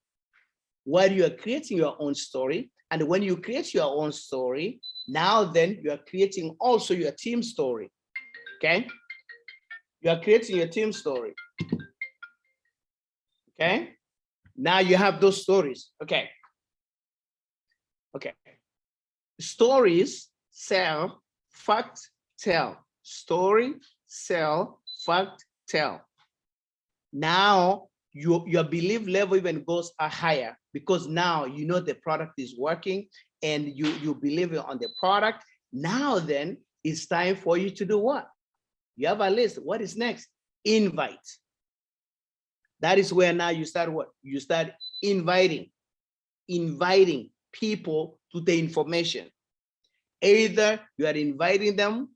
Speaker 8: while you are creating your own story. And when you create your own story, now then you are creating also your team story. Okay, you are creating your team story. Okay, now you have those stories. Okay, okay, stories sell, fact tell. Story sell, fact tell. Now your belief level even goes higher, because now you know the product is working and you believe on the product. Now then it's time for you to do what? You have a list. What is next? Invite. That is where now you start what? You start inviting people to the information. Either you are inviting them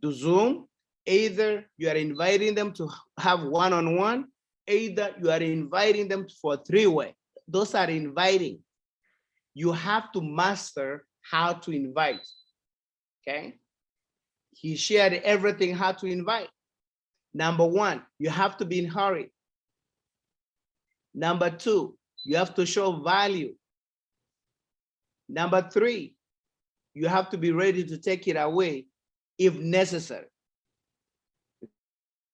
Speaker 8: to Zoom, either you are inviting them to have one-on-one, either you are inviting them for three-way. Those are inviting. You have to master how to invite. Okay, he shared everything how to invite. Number one, you have to be in a hurry. Number two, you have to show value. Number three, you have to be ready to take it away if necessary.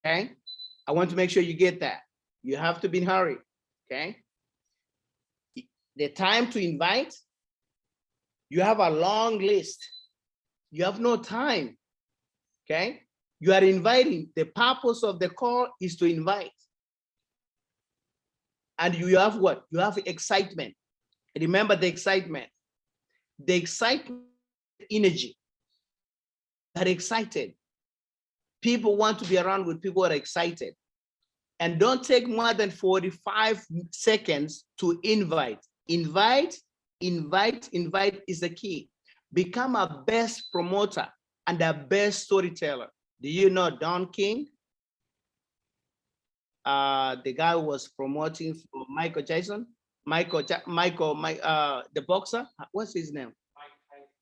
Speaker 8: Okay, I want to make sure you get that. You have to be in a hurry. Okay, the time to invite, you have a long list. You have no time. Okay, you are inviting. The purpose of the call is to invite. And you have what? You have excitement. Remember the excitement. The excitement, energy. Are excited. People want to be around with people who are excited. And don't take more than 45 seconds to invite. Invite is the key. Become a best promoter and a best storyteller. Do you know Don King? The guy who was promoting for Michael Jackson, the boxer. What's his name?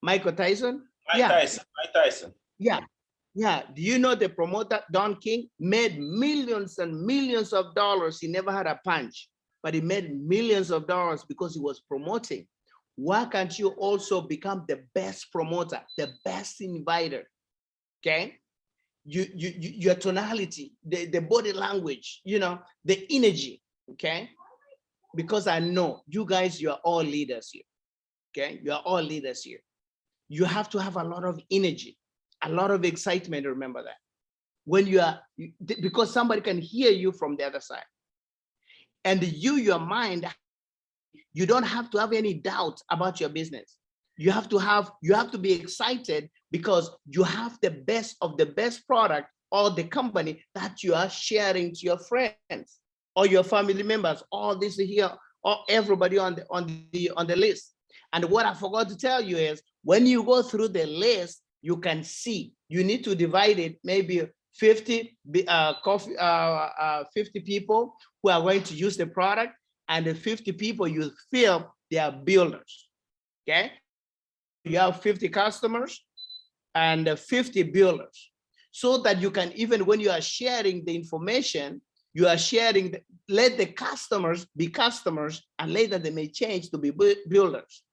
Speaker 8: Michael Tyson.
Speaker 1: Mike Tyson.
Speaker 8: Yeah. Do you know the promoter Don King made millions and millions of dollars? He never had a punch, but he made millions of dollars because he was promoting. Why can't you also become the best promoter, the best inviter? Okay. Your tonality, the body language, you know, the energy. Okay. Because I know you guys, you are all leaders here. Okay. You are all leaders here. You have to have a lot of energy, a lot of excitement. Remember that when you are, because somebody can hear you from the other side, and your mind, you don't have to have any doubt about your business. You have to be excited because you have the best of the best product or the company that you are sharing to your friends or your family members. All this here, or everybody on the list. And what I forgot to tell you is, when you go through the list, you can see, you need to divide it, maybe 50 people who are going to use the product, and the 50 people you feel they are builders. Okay, you have 50 customers and 50 builders, so that you can, even when you are sharing the information, you are sharing, let the customers be customers, and later they may change to be builders,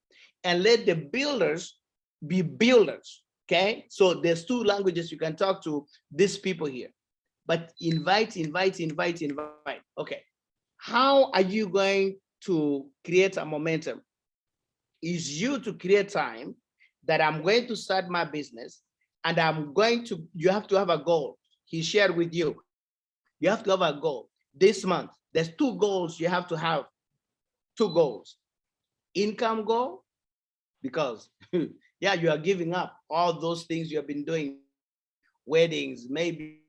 Speaker 8: and let the builders be builders. Okay, so there's two languages you can talk to these people here, but invite. Okay, how are you going to create a momentum? Is you to create time that I'm going to start my business, and you have to have a goal. He shared with you. You have to have a goal. This month, there's two goals you have to have. Two goals. Income goal, because yeah, you are giving up all those things you have been doing, weddings, maybe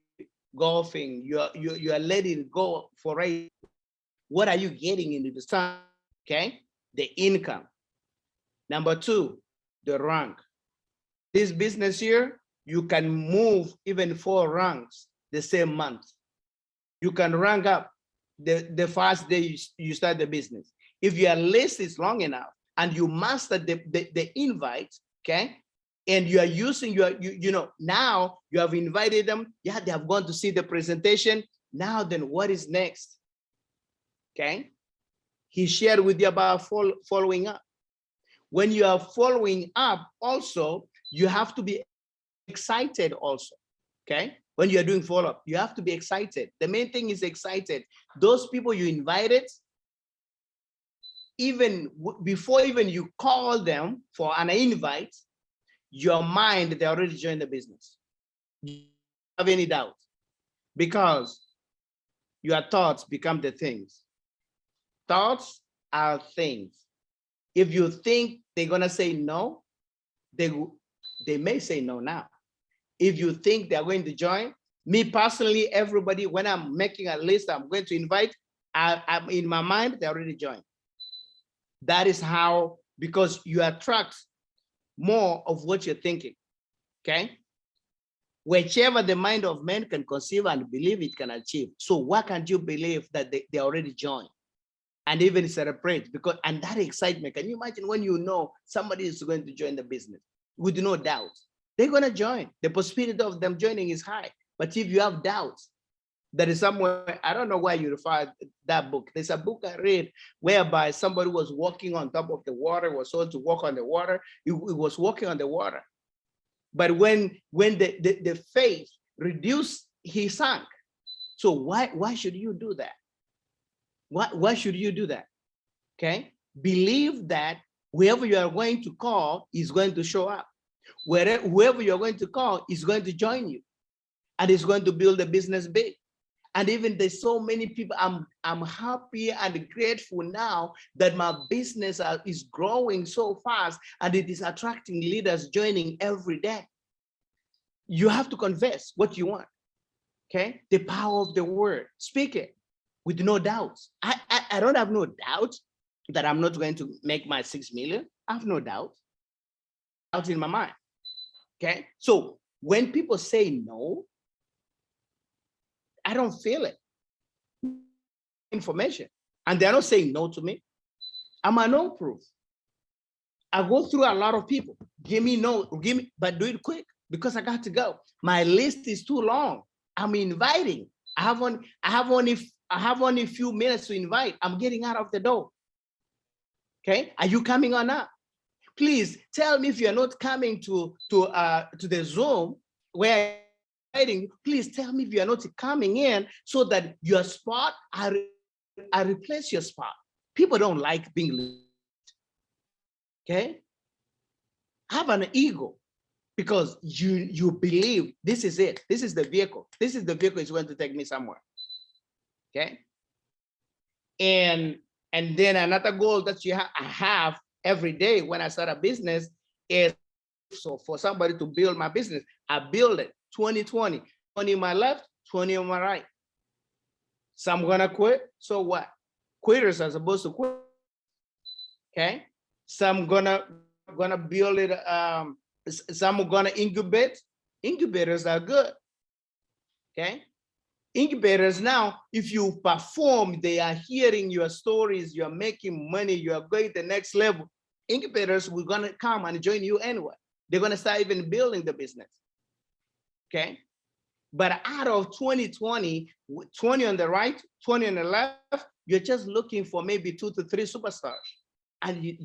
Speaker 8: golfing, you are letting go for what are you getting into this time? Okay, the income. Number two, the rank. This business here, you can move even 4 ranks the same month. You can rank up the first day you start the business. If your list is long enough and you master the invite, okay, and you are using you know, now you have invited them, yeah, they have gone to see the presentation. Now then, what is next? Okay, he shared with you about following up. When you are following up, also you have to be excited also. Okay, when you are doing follow-up, you have to be excited. The main thing is excited. Those people you invited, even before even you call them for an invite, your mind, they already joined the business. You don't have any doubt, because your thoughts become the things. Thoughts are things. If you think they're gonna say no, they may say no now. If you think they're going to join, me personally, everybody, when I'm making a list, I'm going to invite, I'm in my mind, they already joined. That is how, because you attract more of what you're thinking, okay? Whichever the mind of man can conceive and believe, it can achieve. So why can't you believe that they already joined and even celebrate? Because, and that excitement, can you imagine when you know somebody is going to join the business with no doubt? They're gonna join. The possibility of them joining is high. But if you have doubts, there is somewhere, I don't know why you refer that book. There's a book I read whereby somebody was walking on top of the water, was told to walk on the water. He was walking on the water. But when the faith reduced, he sank. So why should you do that? Why should you do that? Okay, believe that whoever you are going to call is going to show up. Whoever you're going to call is going to join you, and is going to build a business big. And even there's so many people, I'm happy and grateful now that my business is growing so fast, and it is attracting leaders joining every day. You have to confess what you want, okay? The power of the word, speak it with no doubts. I don't have no doubt that I'm not going to make my 6 million. I have no doubt in my mind, okay? So when people say no, I don't feel it. Information. And they're not saying no to me. I'm a no proof. I go through a lot of people. Give me no, give me, but do it quick because I got to go. My list is too long. I'm inviting. I have only a few minutes to invite. I'm getting out of the door. Okay, are you coming or not? Please tell me if you're not coming to the Zoom where please tell me if you are not coming in so that your spot, I replace your spot. People don't like being late. Okay? Have an ego because you believe this is it. This is the vehicle. This is the vehicle is going to take me somewhere. Okay? And then another goal that I have every day when I start a business is so for somebody to build my business, I build it 20-20, 20 on my left, 20 on my right. Some gonna quit, so what? Quitters are supposed to quit. Okay, some gonna build it. Some are gonna incubate. Incubators are good. Okay, incubators now, if you perform, they are hearing your stories. You are making money. You are going to the next level. Incubators will gonna come and join you anyway. They're gonna start even building the business. Okay, but out of 20-20, 20 on the right, 20 on the left, you're just looking for maybe 2 to 3 superstars. And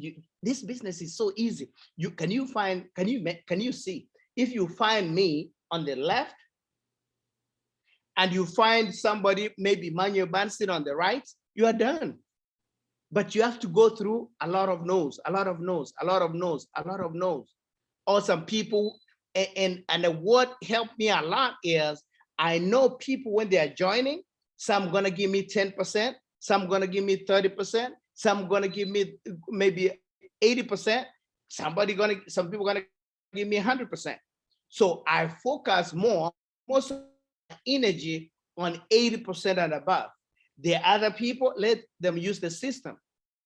Speaker 8: this business is so easy. Can you see if you find me on the left and you find somebody, maybe Manuel Bansin on the right, you are done. But you have to go through a lot of no's, a lot of no's, a lot of no's, a lot of no's. Or some people, and what helped me a lot is I know people when they are joining, some gonna give me 10%, some gonna give me 30%, some gonna give me maybe 80%, some people gonna give me 100%. So I focus most of my energy on 80% and above. The other people, let them use the system.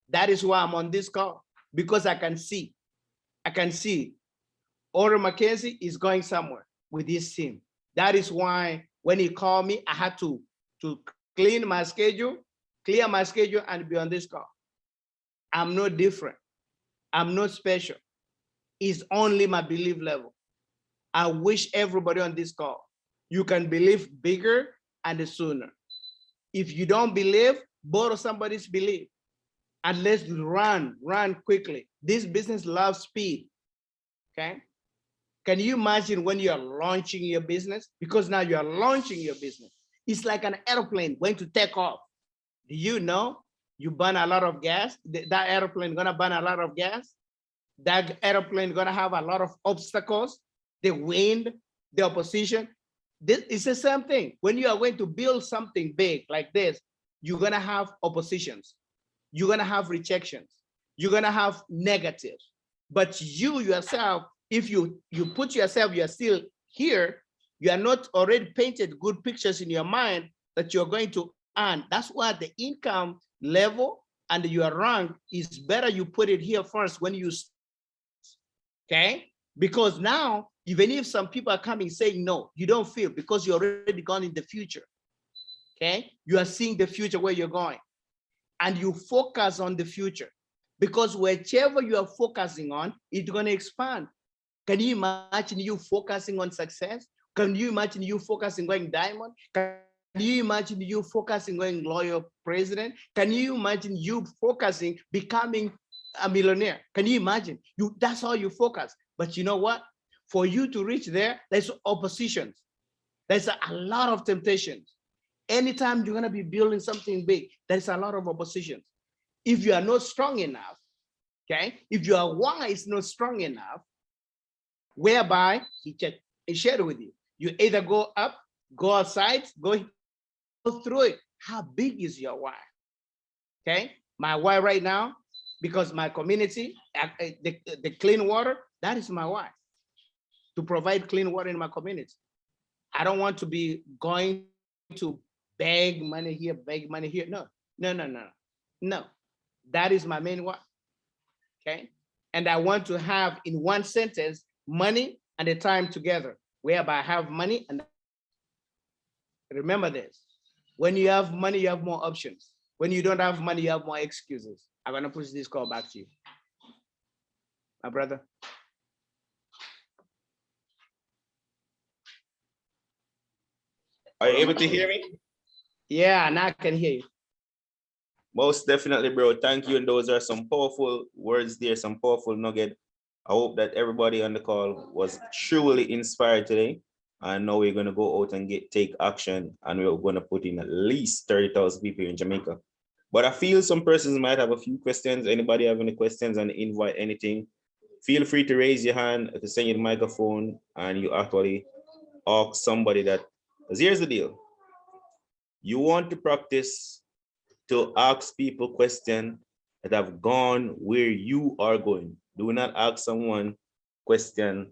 Speaker 8: That is why I'm on this call, because I can see I can see Oro McKenzie is going somewhere with his team. That is why when he called me, I had to clear my schedule, and be on this call. I'm not different. I'm not special. It's only my belief level. I wish everybody on this call, you can believe bigger and sooner. If you don't believe, borrow somebody's belief. And let's run quickly. This business loves speed, okay? Can you imagine when you're launching your business? Because now you're launching your business. It's like an airplane going to take off. Do you know you burn a lot of gas? That airplane gonna burn a lot of gas. That airplane gonna have a lot of obstacles, the wind, the opposition. This is the same thing. When you are going to build something big like this, you're gonna have oppositions. You're gonna have rejections. You're gonna have negatives. But you yourself, if you put yourself, you're still here, you are not already painted good pictures in your mind that you're going to earn. That's why the income level and your rank is better you put it here first when you, okay? Because now, even if some people are coming saying no, you don't feel because you're already gone in the future, okay? You are seeing the future where you're going and you focus on the future because whichever you are focusing on, it's gonna expand. Can you imagine you focusing on success? Can you imagine you focusing going diamond? Can you imagine you focusing going loyal president? Can you imagine you focusing becoming a millionaire? Can you imagine? That's how you focus. But you know what? For you to reach there, there's oppositions. There's a lot of temptations. Anytime you're gonna be building something big, there's a lot of oppositions. If you are not strong enough, okay? If your why is not strong enough, whereby he shared with you, you either go up, go outside, go through it. How big is your why? Okay, my why right now, because my community, the clean water, that is my why. To provide clean water in my community. I don't want to be going to beg money here, beg money here. No. That is my main why. Okay, and I want to have in one sentence money and the time together, whereby I have money and remember this. When you have money, you have more options. When you don't have money, you have more excuses. I'm gonna push this call back to you. My brother.
Speaker 1: Are you able to hear me?
Speaker 8: Yeah, now I can hear you.
Speaker 1: Most definitely, bro. Thank you. And those are some powerful words there, some powerful nugget. I hope that everybody on the call was truly inspired today. And now we're going to go out and take action. And we're going to put in at least 30,000 people in Jamaica. But I feel some persons might have a few questions. Anybody have any questions and invite anything? Feel free to raise your hand, to send you the microphone, and you actually ask somebody that, because here's the deal. You want to practice to ask people questions that have gone where you are going. Do not ask someone questions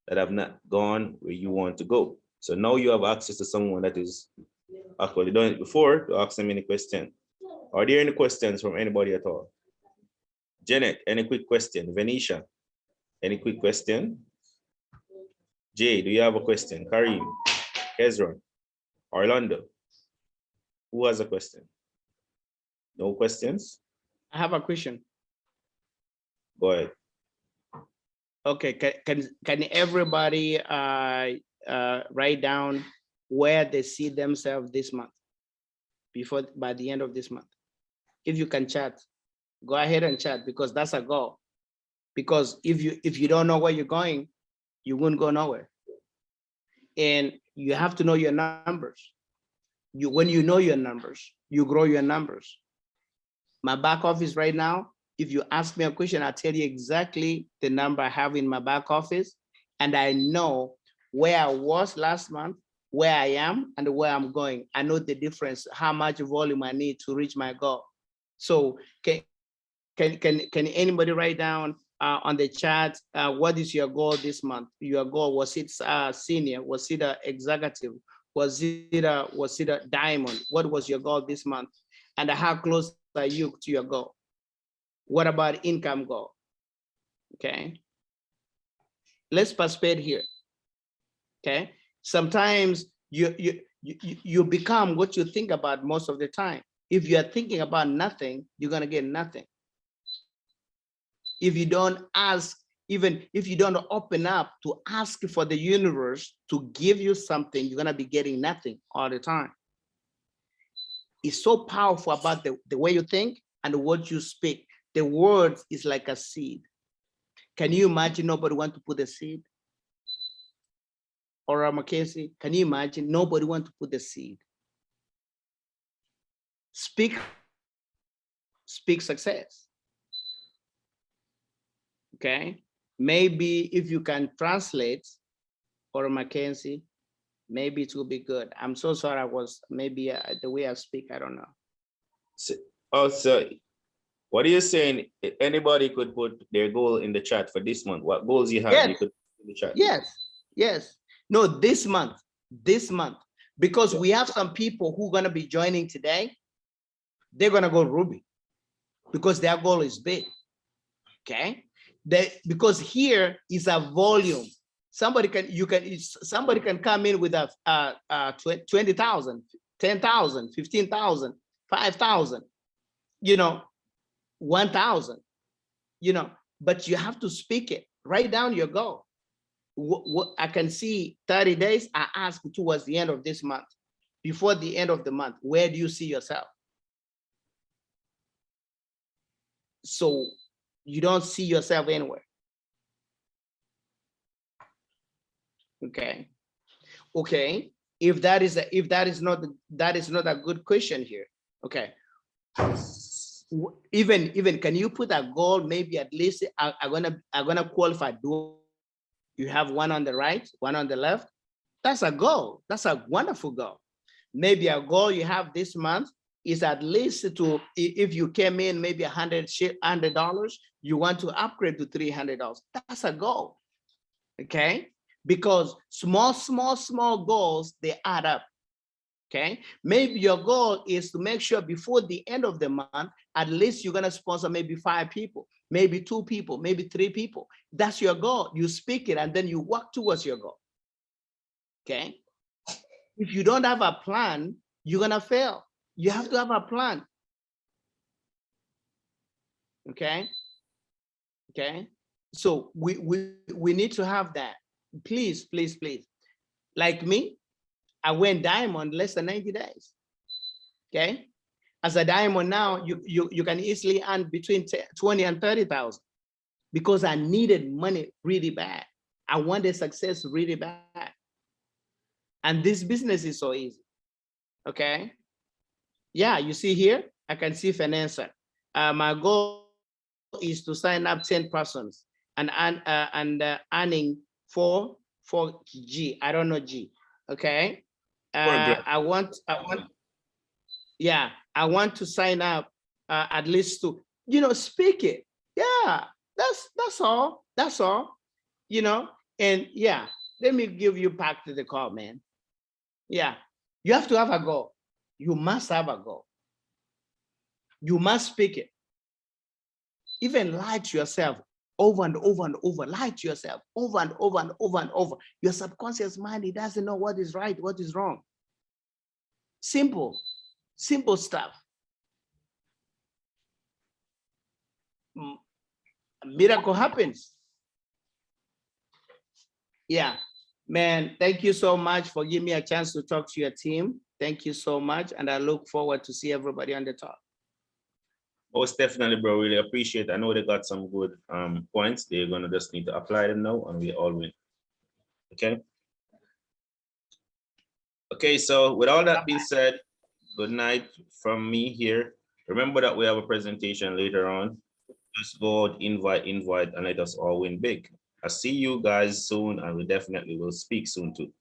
Speaker 1: that have not gone where you want to go. So now you have access to someone that is actually done it before to ask them any question. Are there any questions from anybody at all? Janet, any quick question? Venetia, any quick question? Jay, do you have a question? Kareem, Hezron, Orlando, who has a question? No questions?
Speaker 8: I have a question.
Speaker 1: Go ahead.
Speaker 8: Okay, can everybody write down where they see themselves this month, by the end of this month? If you can chat, go ahead and chat, because that's a goal. Because if you don't know where you're going, you won't go nowhere. And you have to know your numbers. When you know your numbers, you grow your numbers. My back office right now, if you ask me a question, I'll tell you exactly the number I have in my back office. And I know where I was last month, where I am, and where I'm going. I know the difference, how much volume I need to reach my goal. So can anybody write down on the chat, what is your goal this month? Your goal, was it senior? Was it an executive? Was it a diamond? What was your goal this month? And how close are you to your goal? What about income goal? Okay. let's participate here. Okay. Sometimes you become what you think about most of the time. If you are thinking about nothing, you're gonna get nothing. If you don't ask, even if you don't open up to ask for the universe to give you something, you're gonna be getting nothing all the time. It's so powerful about the way you think and what you speak. The words is like a seed. Can you imagine nobody want to put a seed? Or MCKENZIE, can you imagine nobody want to put the seed? Speak success. Okay, maybe if you can translate for MCKENZIE, maybe it will be good. I'm so sorry, I was maybe the way I speak, I don't know.
Speaker 1: So, also, what are you saying? Anybody could put their goal in the chat for this month. What goals you have?
Speaker 8: Yes.
Speaker 1: You could put in the chat.
Speaker 8: Yes, yes. No, this month, because we have some people who are gonna be joining today. They're gonna go Ruby because their goal is big. Okay, because here is a volume. Somebody can come in with a 20,000, 10,000, 15,000, 5,000, you know, 1,000, you know, but you have to speak it. Write down your goal. What I can see 30 days, I ask towards the end of this month, before the end of the month, where do you see yourself? So you don't see yourself anywhere. Okay. Okay. If that is not a good question here. Okay. Even can you put a goal? Maybe at least I'm gonna qualify. Do you have one on the right, one on the left? That's a goal. That's a wonderful goal. Maybe a goal you have this month is at least to, if you came in maybe $100, you want to upgrade to $300. That's a goal. Okay, because small goals, they add up. Okay, maybe your goal is to make sure before the end of the month, at least you're gonna sponsor maybe 5 people, maybe 2 people, maybe 3 people. That's your goal. You speak it and then you work towards your goal. Okay, if you don't have a plan, you're gonna fail. You have to have a plan. Okay, okay, so we need to have that. Please, please, please. Like me, I went diamond less than 90 days. Okay, as a diamond now, you can easily earn between 20 and 30,000 because I needed money really bad. I wanted success really bad, and this business is so easy. Okay, yeah, you see here, I can see financer. My goal is to sign up 10 persons and earning 4 G. I don't know G. Okay. I want to sign up at least to, you know, speak it. Yeah, that's all. That's all. You know, and yeah, let me give you back to the call, man. Yeah, you have to have a goal. You must have a goal. You must speak it. Even lie to yourself over and over and over. Lie to yourself over and over and over and over. Your subconscious mind, it doesn't know what is right, what is wrong. Simple stuff. A miracle happens. Yeah, man, thank you so much for giving me a chance to talk to your team. Thank you so much. And I look forward to see everybody on the top.
Speaker 1: Most definitely, bro. Really appreciate it. I know they got some good points. They're gonna just need to apply them now and we all win. Okay. Okay, so with all that being said, good night from me here. Remember that we have a presentation later on. Just go out, invite, and let us all win big. I'll see you guys soon, and we definitely will speak soon too.